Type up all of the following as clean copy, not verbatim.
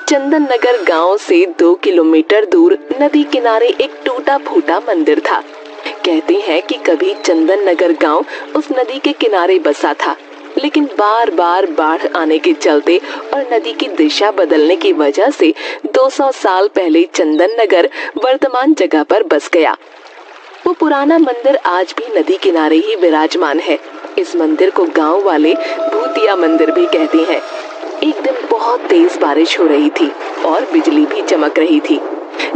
चंदन नगर गांव से 2 किलोमीटर दूर नदी किनारे एक टूटा फूटा मंदिर था। कहते हैं कि कभी चंदन नगर गांव उस नदी के किनारे बसा था, लेकिन बार बार बाढ़ आने के चलते और नदी की दिशा बदलने की वजह से 200 साल पहले चंदन नगर वर्तमान जगह पर बस गया। वो पुराना मंदिर आज भी नदी किनारे ही विराजमान है। इस मंदिर को गांव वाले भूतिया मंदिर भी कहते हैं। एक दिन बहुत तेज बारिश हो रही थी और बिजली भी चमक रही थी।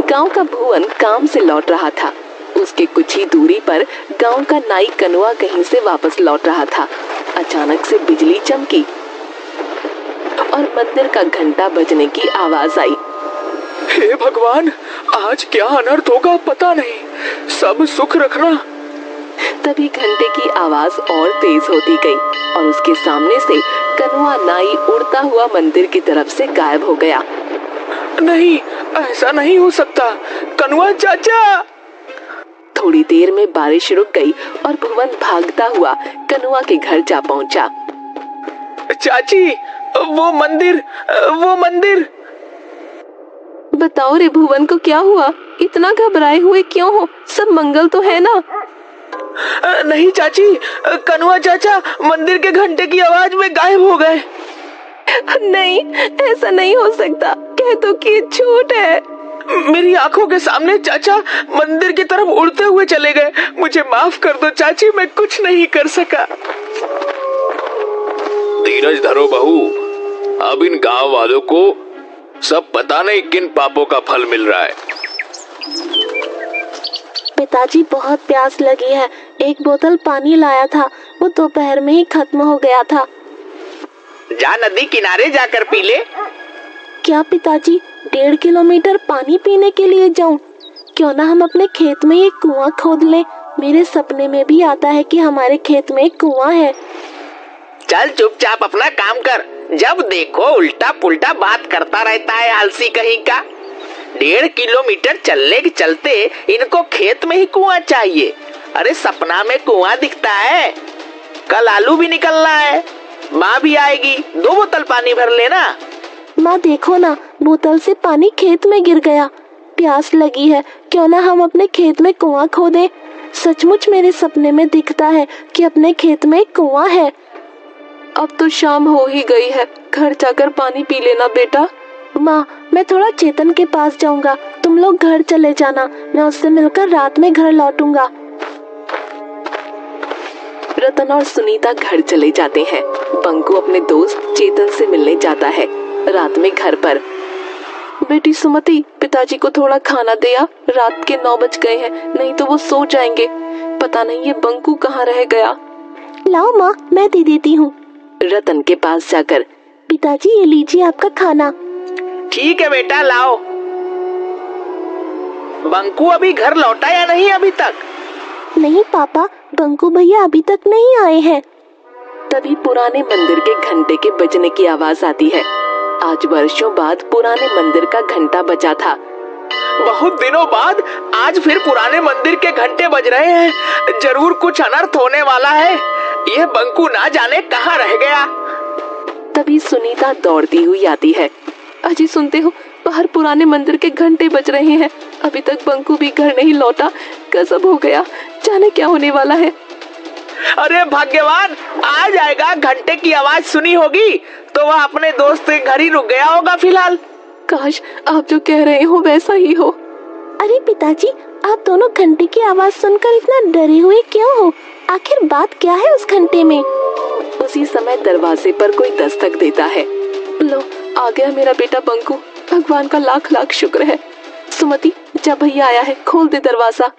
गांव का भुवन काम से लौट रहा था। उसके कुछ ही दूरी पर गांव का नाई कनुआ कहीं से वापस लौट रहा था। अचानक से बिजली चमकी और मंदिर का घंटा बजने की आवाज आई। हे भगवान, आज क्या अनर्थ होगा पता नहीं, सब सुख रखना। तभी घंटे की आवाज और तेज होती गई और उसके सामने से कनुआ नाई उड़ता हुआ मंदिर की तरफ से गायब हो गया। नहीं, ऐसा नहीं हो सकता, कनुआ चाचा। थोड़ी देर में बारिश रुक गई और भुवन भागता हुआ कनुआ के घर जा पहुंचा। चाची, वो मंदिर। बताओ रे भुवन को क्या हुआ? इतना घबराए हुए क्यों हो? सब मंगल तो है ना? नहीं चाची, कनुआ चाचा मंदिर के घंटे की आवाज में गायब हो गए। नहीं, ऐसा नहीं हो सकता। कह दो कि झूठ है। मेरी आंखों के सामने चाचा मंदिर की तरफ उड़ते हुए चले गए। मुझे माफ कर दो चाची, मैं कुछ नहीं कर सका। धीरज धरो बहू, अब इन गांव वालों को सब पता नहीं किन पापों का फल मिल रहा है। पिताजी, बहुत प्यास लगी है। एक बोतल पानी लाया था, वो दोपहर में ही खत्म हो गया था। जा नदी किनारे जाकर पी ले। क्या पिताजी, 1.5 किलोमीटर पानी पीने के लिए जाऊं? क्यों ना हम अपने खेत में एक कुआं खोद लें। मेरे सपने में भी आता है कि हमारे खेत में एक कुआं है। चल चुपचाप अपना काम कर। जब देखो उल्टा पुल्टा बात करता रहता है, आलसी कहीं का। 1.5 किलोमीटर चलने के चलते इनको खेत में ही कुआं चाहिए। अरे सपना में कुआं दिखता है? कल आलू भी निकलना है, माँ भी आएगी, 2 बोतल पानी भर लेना। माँ देखो ना, बोतल से पानी खेत में गिर गया। प्यास लगी है, क्यों ना हम अपने खेत में कुआं खोदें। सचमुच मेरे सपने में दिखता है कि अपने खेत में एक कुआं है। अब तो शाम हो ही गई है, घर जाकर पानी पी लेना बेटा। माँ, मैं थोड़ा चेतन के पास जाऊंगा, तुम लोग घर चले जाना। मैं उससे मिलकर रात में घर लौटूंगा। रतन और सुनीता घर चले जाते हैं। बंकू अपने दोस्त चेतन से मिलने जाता है। रात में घर पर, बेटी सुमति, पिताजी को थोड़ा खाना दे आ। रात के 9 बज गए हैं, नहीं तो वो सो जाएंगे। पता नहीं ये बंकू कहाँ रह गया। लाओ माँ, मैं दे देती हूँ। रतन के पास जाकर, पिताजी ये लीजिए आपका खाना। ठीक है बेटा, लाओ। बंकू अभी घर लौटा या नहीं अभी तक? नहीं पापा, बंकू भैया अभी तक नहीं आए हैं। तभी पुराने मंदिर के घंटे के बजने की आवाज आती है। आज वर्षों बाद पुराने मंदिर का घंटा बजा था। बहुत दिनों बाद आज फिर पुराने मंदिर के घंटे बज रहे हैं। जरूर कुछ अनर्थ होने वाला है। यह बंकू ना जाने कहाँ रह गया। तभी सुनीता दौड़ती हुई आती है। अजी सुनते हो, बाहर पुराने मंदिर के घंटे बज रहे हैं। अभी तक बंकू भी घर नहीं लौटा। गजब हो गया, जाने क्या होने वाला है। अरे भाग्यवान, आ जाएगा। घंटे की आवाज सुनी होगी तो वह अपने दोस्त के घर ही रुक गया होगा फिलहाल। काश आप जो कह रहे हो वैसा ही हो। अरे पिताजी, आप दोनों घंटे की आवाज सुनकर इतना डरे हुए क्यों हो? आखिर बात क्या है उस घंटे में? उसी समय दरवाजे पर कोई दस्तक देता है। लो, आ गया मेरा बेटा बंकू। भगवान का लाख लाख शुक्र है। सुमति, जब भैया आया है, खोल दे दरवाजा।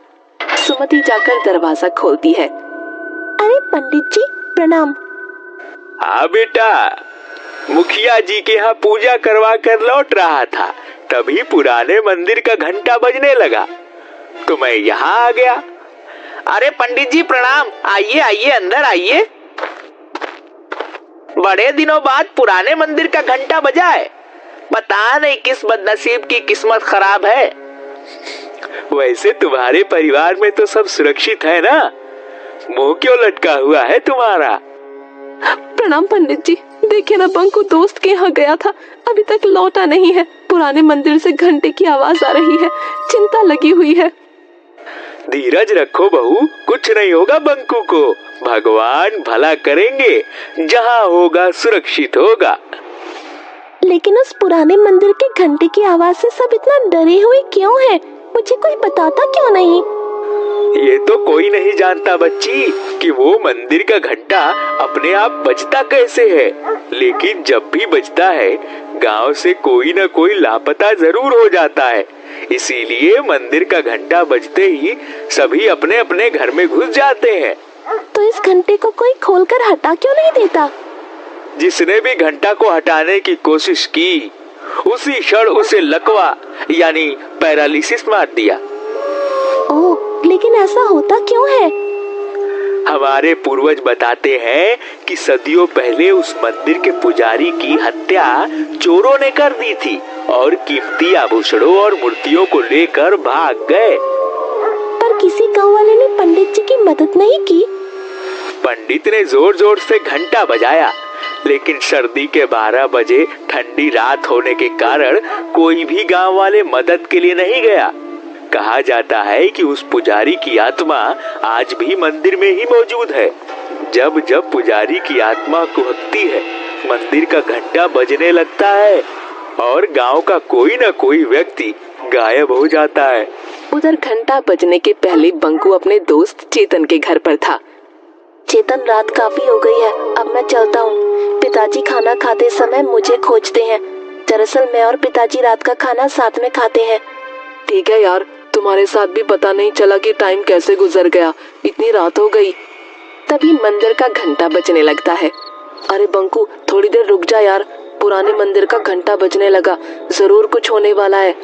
सुमति जाकर दरवाजा खोलती है। अरे पंडित जी, प्रणाम। हाँ बेटा, मुखिया जी के यहाँ पूजा करवा कर लौट रहा था, तभी पुराने मंदिर का घंटा बजने लगा तो मैं यहाँ आ गया। अरे पंडित जी प्रणाम। आइए आइए, अंदर आइए। बड़े दिनों बाद पुराने मंदिर का घंटा बजा है। पता नहीं किस बदनसीब की किस्मत खराब है। वैसे तुम्हारे परिवार में तो सब सुरक्षित है ना? मुंह क्यों लटका हुआ है तुम्हारा? प्रणाम पंडित जी। देखिए ना, बंकू दोस्त के यहाँ गया था, अभी तक लौटा नहीं है। पुराने मंदिर से घंटे की आवाज आ रही है, चिंता लगी हुई है। धीरज रखो बहू, कुछ नहीं होगा बंकू को। भगवान भला करेंगे, जहाँ होगा सुरक्षित होगा। लेकिन उस पुराने मंदिर के घंटे की आवाज से सब इतना डरे हुए क्यों हैं? मुझे कोई बताता क्यों नहीं? ये तो कोई नहीं जानता बच्ची कि वो मंदिर का घंटा अपने आप बजता कैसे है, लेकिन जब भी बजता है गांव से कोई न कोई लापता जरूर हो जाता है। इसीलिए मंदिर का घंटा बजते ही सभी अपने अपने घर में घुस जाते हैं। तो इस घंटे को कोई खोलकर हटा क्यों नहीं देता? जिसने भी घंटा को हटाने की कोशिश की, उसी क्षण उसे लकवा यानी पैरालिसिस मार दिया। ओह, लेकिन ऐसा होता क्यों है? हमारे पूर्वज बताते हैं कि सदियों पहले उस मंदिर के पुजारी की हत्या चोरों ने कर दी थी और कीमती आभूषणों और मूर्तियों को लेकर भाग गए। पर किसी गांव वाले ने पंडित जी की मदद नहीं की? पंडित ने जोर जोर से घंटा बजाया, लेकिन सर्दी के 12 बजे ठंडी रात होने के कारण कोई भी गांव वाले मदद के लिए नहीं गया। कहा जाता है कि उस पुजारी की आत्मा आज भी मंदिर में ही मौजूद है। जब जब पुजारी की आत्मा कुहकती है, मंदिर का घंटा बजने लगता है और गांव का कोई न कोई व्यक्ति गायब हो जाता है। उधर घंटा बजने के पहले बंकू अपने दोस्त चेतन के घर पर था। चेतन, रात काफी हो गई है, अब मैं चलता हूँ। पिताजी खाना खाते समय मुझे खोजते हैं। दरअसल मैं और पिताजी रात का खाना साथ में खाते हैं। ठीक है यार, तुम्हारे साथ भी पता नहीं चला कि टाइम कैसे गुजर गया, इतनी रात हो गई। तभी मंदिर का घंटा बजने लगता है। अरे बंकू, थोड़ी देर रुक जा यार, पुराने मंदिर का घंटा बजने लगा, जरूर कुछ होने वाला है।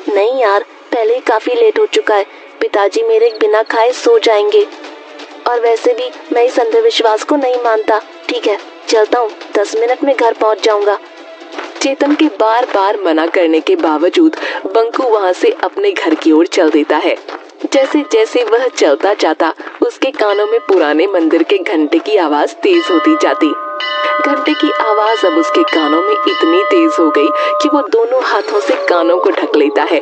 नहीं यार, पहले ही काफी लेट हो चुका है। पिताजी मेरे बिना खाए सो जाएंगे, और वैसे भी मैं इस अंधविश्वास को नहीं मानता। ठीक है, चलता हूँ, 10 मिनट में घर पहुँच जाऊंगा। चेतन के बार बार मना करने के बावजूद बंकू वहाँ से अपने घर की ओर चल देता है। जैसे जैसे वह चलता जाता, उसके कानों में पुराने मंदिर के घंटे की आवाज तेज होती जाती। घंटे की आवाज अब उसके कानों में इतनी तेज हो गई कि वो दोनों हाथों से कानों को ढक लेता है।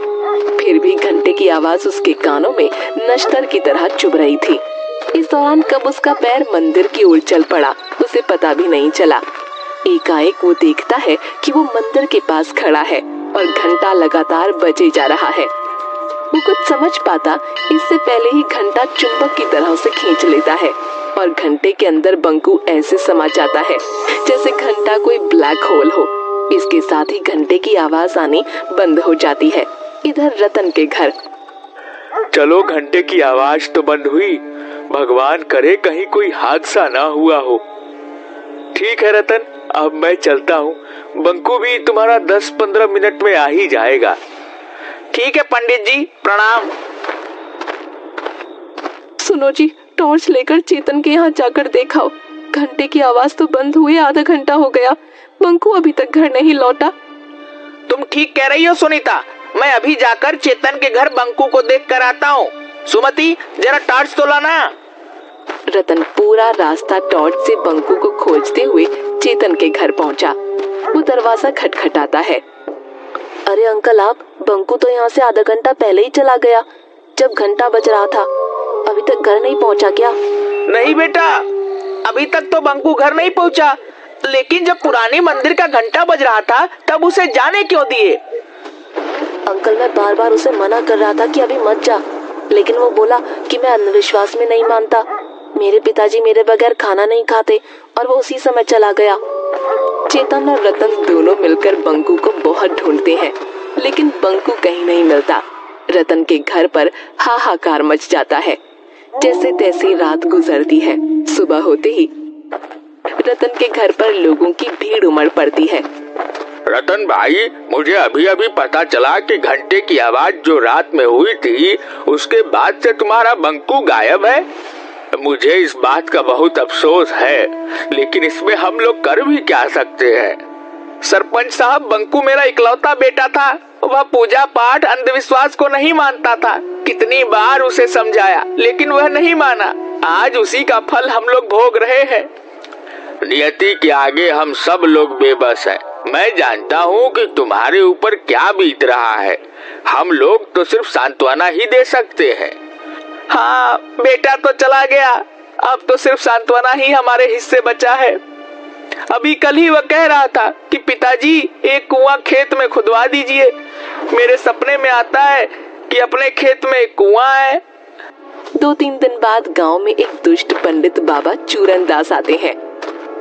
फिर भी घंटे की आवाज उसके कानों में नश्तर की तरह चुभ रही थी। इस दौरान कब उसका पैर मंदिर की ओर चल पड़ा, उसे पता भी नहीं चला। एकाएक वो देखता है कि वो मंदिर के पास खड़ा है और घंटा लगातार बजे जा रहा है। वो कुछ समझ पाता इससे पहले ही घंटा चुंबक की तरह उसे खींच लेता है और घंटे के अंदर बंकू ऐसे समा जाता है जैसे घंटा कोई ब्लैक होल हो। इसके साथ ही घंटे की आवाज आनी बंद हो जाती है। इधर रतन के घर। चलो, घंटे की आवाज तो बंद हुई, भगवान करे कहीं कोई हादसा ना हुआ हो। ठीक है रतन, अब मैं चलता हूँ। बंकू भी तुम्हारा 10-15 मिनट में आ ही जाएगा। ठीक है पंडित जी, प्रणाम। सुनो जी, टॉर्च लेकर चेतन के यहाँ जाकर देखाओ। घंटे की आवाज तो बंद हुए आधा घंटा हो गया, बंकू अभी तक घर नहीं लौटा। तुम ठीक कह रही हो सुनीता, मैं अभी जाकर चेतन के घर बंकू को देख कर आता हूँ। सुमति, जरा टॉर्च तो लाना। रतन पूरा रास्ता टॉर्च से बंकू को खोजते हुए चेतन के घर पहुंचा। वो दरवाजा खटखटाता है। अरे अंकल, आप, बंकू तो यहाँ से आधा घंटा पहले ही चला गया, जब घंटा बज रहा था। अभी तक घर नहीं पहुँचा क्या? नहीं बेटा, अभी तक तो बंकू घर नहीं पहुँचा, लेकिन जब पुराने मंदिर का घंटा बज रहा था तब उसे जाने क्यों दिए? अंकल, मैं बार बार उसे मना कर रहा था कि अभी मत जा, लेकिन वो बोला कि मैं अंधविश्वास में नहीं मानता। मेरे पिताजी मेरे बगैर खाना नहीं खाते और वो उसी समय चला गया। चेतन और रतन दोनों मिलकर बंकू को बहुत ढूंढते हैं, लेकिन बंकू कहीं नहीं मिलता। रतन के घर पर हाहाकार मच जाता है। जैसे तैसे रात गुजरती है। सुबह होते ही रतन के घर पर लोगों की भीड़ उमड़ पड़ती है। रतन भाई, मुझे अभी अभी पता चला कि घंटे की आवाज जो रात में हुई थी, उसके बाद से तुम्हारा बंकू गायब है। मुझे इस बात का बहुत अफसोस है, लेकिन इसमें हम लोग कर भी क्या सकते हैं। सरपंच साहब, बंकू मेरा इकलौता बेटा था, वह पूजा पाठ अंधविश्वास को नहीं मानता था। कितनी बार उसे समझाया लेकिन वह नहीं माना। आज उसी का फल हम लोग भोग रहे हैं। नियति के आगे हम सब लोग बेबस हैं। मैं जानता हूँ कि तुम्हारे ऊपर क्या बीत रहा है। हम लोग तो सिर्फ सांत्वना ही दे सकते हैं। हाँ, बेटा तो चला गया, अब तो सिर्फ सांत्वना ही हमारे हिस्से बचा है। अभी कल ही वह कह रहा था कि पिताजी एक कुआं खेत में खुदवा दीजिए। मेरे सपने में आता है कि अपने खेत में एक कुआं है। 2-3 दिन बाद गांव में एक दुष्ट पंडित बाबा चूरन दास आते हैं।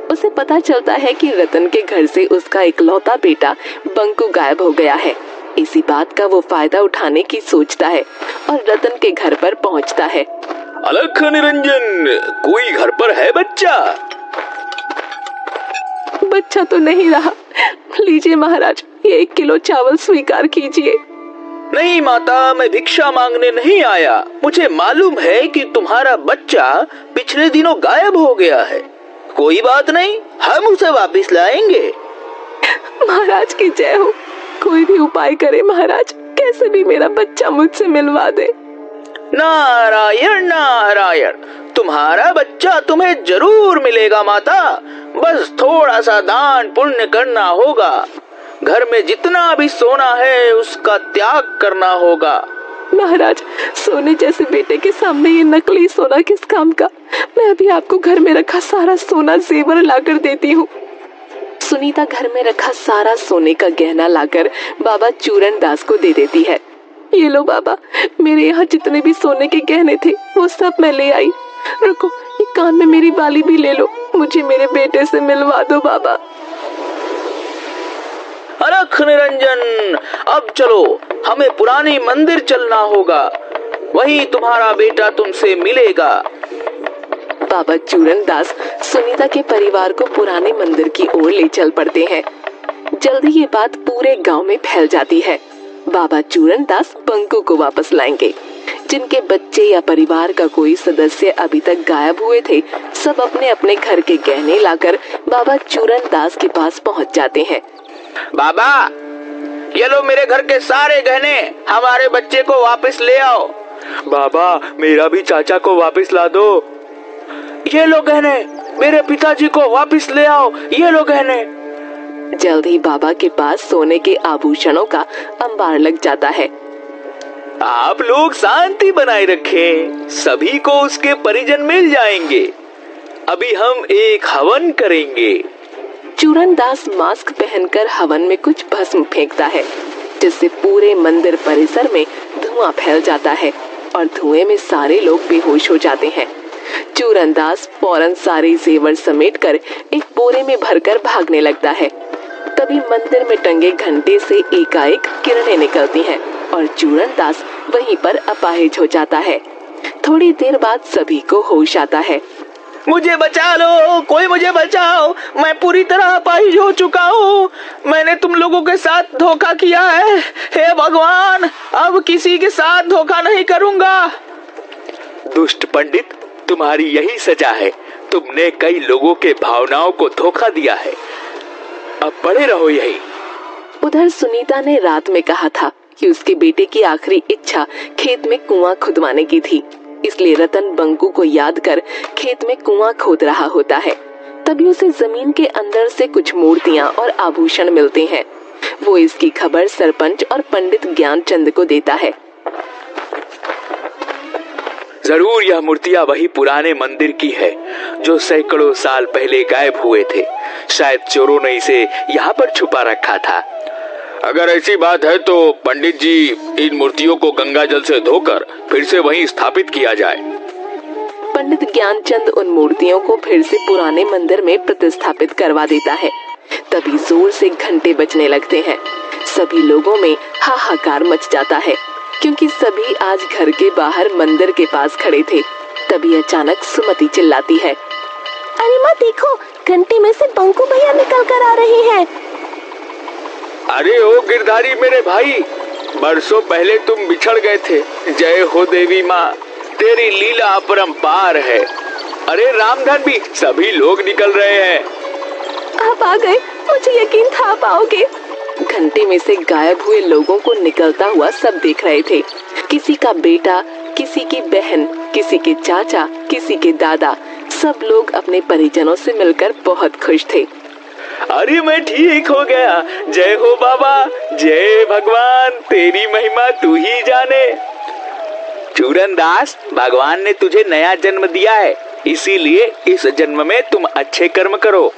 उसे पता चलता है कि रतन के घर से उसका इकलौता बेटा बंकू गायब हो गया है। इसी बात का वो फायदा उठाने की सोचता है और रतन के घर पर पहुंचता है। अलख निरंजन, कोई घर पर है बच्चा? बच्चा तो नहीं रहा। लीजिए महाराज, ये 1 किलो चावल स्वीकार कीजिए। नहीं माता, मैं भिक्षा मांगने नहीं आया। मुझे मालूम है कि तुम्हारा बच्चा पिछले दिनों गायब हो गया है। कोई बात नहीं, हम उसे वापस लाएंगे। महाराज की जय हो। कोई भी उपाय करे महाराज, कैसे भी मेरा बच्चा मुझसे मिलवा दे। नारायण नारायण, तुम्हारा बच्चा तुम्हें जरूर मिलेगा माता। बस थोड़ा सा दान पुण्य करना होगा। घर में जितना भी सोना है उसका त्याग करना होगा। महाराज, सोने जैसे बेटे के सामने ये नकली सोना किस काम का। मैं अभी आपको घर में रखा सारा सोना जेवर लाकर देती हूँ। सुनीता घर में रखा सारा सोने का गहना लाकर बाबा चूरन दास को दे देती है। ये लो बाबा, मेरे यहाँ जितने भी सोने के गहने थे वो सब मैं ले आई। रुको, ये कान में मेरी बाली भी ले लो। मुझे मेरे बेटे से मिलवा दो बाबा। अलख निरंजन, अब चलो, हमें पुरानी मंदिर चलना होगा। वहीं तुम्हारा बेटा तुमसे मिलेगा। बाबा चूरन दास सुनीता के परिवार को पुराने मंदिर की ओर ले चल पड़ते हैं। जल्दी ये बात पूरे गांव में फैल जाती है। बाबा चूरन दास बंकू को वापस लाएंगे। जिनके बच्चे या परिवार का कोई सदस्य अभी तक गायब हुए थे, सब अपने अपने घर के गहने लाकर बाबा चूरन दास के पास पहुंच जाते हैं। बाबा, ये लो मेरे घर के सारे गहने, हमारे बच्चे को वापस ले आओ। बाबा, मेरा भी चाचा को वापस ला दो। ये लो गहने, मेरे पिताजी को वापस ले आओ। ये लो गहने। जल्द ही बाबा के पास सोने के आभूषणों का अंबार लग जाता है। आप लोग शांति बनाए रखें, सभी को उसके परिजन मिल जाएंगे। अभी हम एक हवन करेंगे। चूरन दास मास्क पहनकर हवन में कुछ भस्म फेंकता है, जिससे पूरे मंदिर परिसर में धुआं फैल जाता है और धुएं में सारे लोग बेहोश हो जाते हैं। चूरन दास फौरन सारे जेवर समेटकर एक बोरे में भरकर भागने लगता है। तभी मंदिर में टंगे घंटे से एकाएक किरणें निकलती हैं और चूरन दास वहीं पर अपाहिज हो जाता है। थोड़ी देर बाद सभी को होश आता है। मुझे बचा लो, कोई मुझे बचाओ, मैं पूरी तरह अपाहिज हो चुका हूँ। मैंने तुम लोगों के साथ धोखा किया है। हे भगवान, अब किसी के साथ धोखा नहीं करूँगा। दुष्ट पंडित, तुम्हारी यही सजा है। तुमने कई लोगों के भावनाओं को धोखा दिया है। अब पड़े रहो यही। उधर सुनीता ने रात में कहा था कि उसके बेटे की आखिरी इच्छा खेत में कुआं खुदवाने की थी। इसलिए रतन बंकू को याद कर खेत में कुआं खोद रहा होता है। तभी उसे जमीन के अंदर से कुछ मूर्तियां और आभूषण मिलते हैं। वो इसकी खबर सरपंच और पंडित ज्ञानचंद को देता है। जरूर यह मूर्तियां वही पुराने मंदिर की है जो सैकड़ों साल पहले गायब हुए थे। शायद चोरों ने इसे यहाँ पर छुपा रखा था। अगर ऐसी बात है तो पंडित जी, इन मूर्तियों को गंगा जल से धोकर फिर से वहीं स्थापित किया जाए। पंडित ज्ञानचंद उन मूर्तियों को फिर से पुराने मंदिर में प्रतिस्थापित करवा देता है। तभी जोर से घंटे बजने लगते हैं। सभी लोगों में हाहाकार मच जाता है, क्योंकि सभी आज घर के बाहर मंदिर के पास खड़े थे। तभी अचानक सुमति चिल्लाती है, अरे माँ देखो, घंटे में से बंकू भैया निकल कर आ रहे हैं। अरे ओ गिरधारी मेरे भाई, बरसों पहले तुम बिछड़ गए थे। जय हो देवी माँ, तेरी लीला अपरंपार है। अरे रामधन भी, सभी लोग निकल रहे हैं। आप आ गए, मुझे यकीन था आप आओगे। घंटे में से गायब हुए लोगों को निकलता हुआ सब देख रहे थे। किसी का बेटा, किसी की बहन, किसी के चाचा, किसी के दादा, सब लोग अपने परिजनों से मिलकर बहुत खुश थे। अरे मैं ठीक हो गया, जय हो बाबा, जय भगवान, तेरी महिमा तू ही जाने। चूरनदास, भगवान ने तुझे नया जन्म दिया है, इसीलिए इस जन्म में तुम अच्छे कर्म करो,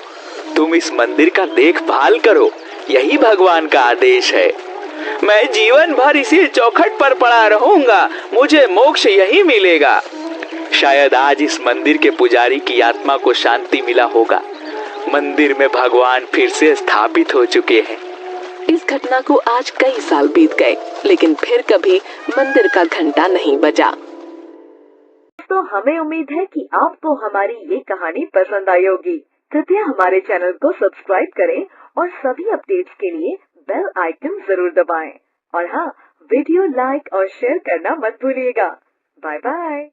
तुम इस मंदिर का देखभाल करो, यही भगवान का आदेश है। मैं जीवन भर इसी चौखट पर पड़ा रहूंगा, मुझे मोक्ष यही मिलेगा। शायद आज इस मंदिर के पुजारी की आत्मा को शांति मिला होगा। मंदिर में भगवान फिर से स्थापित हो चुके हैं। इस घटना को आज कई साल बीत गए, लेकिन फिर कभी मंदिर का घंटा नहीं बजा। तो हमें उम्मीद है कि आपको हमारी ये कहानी पसंद आई होगी। कृपया हमारे चैनल को सब्सक्राइब करें और सभी अपडेट्स के लिए बेल आइकन जरूर दबाएं। और हाँ, वीडियो लाइक और शेयर करना मत भूलिएगा। Bye bye.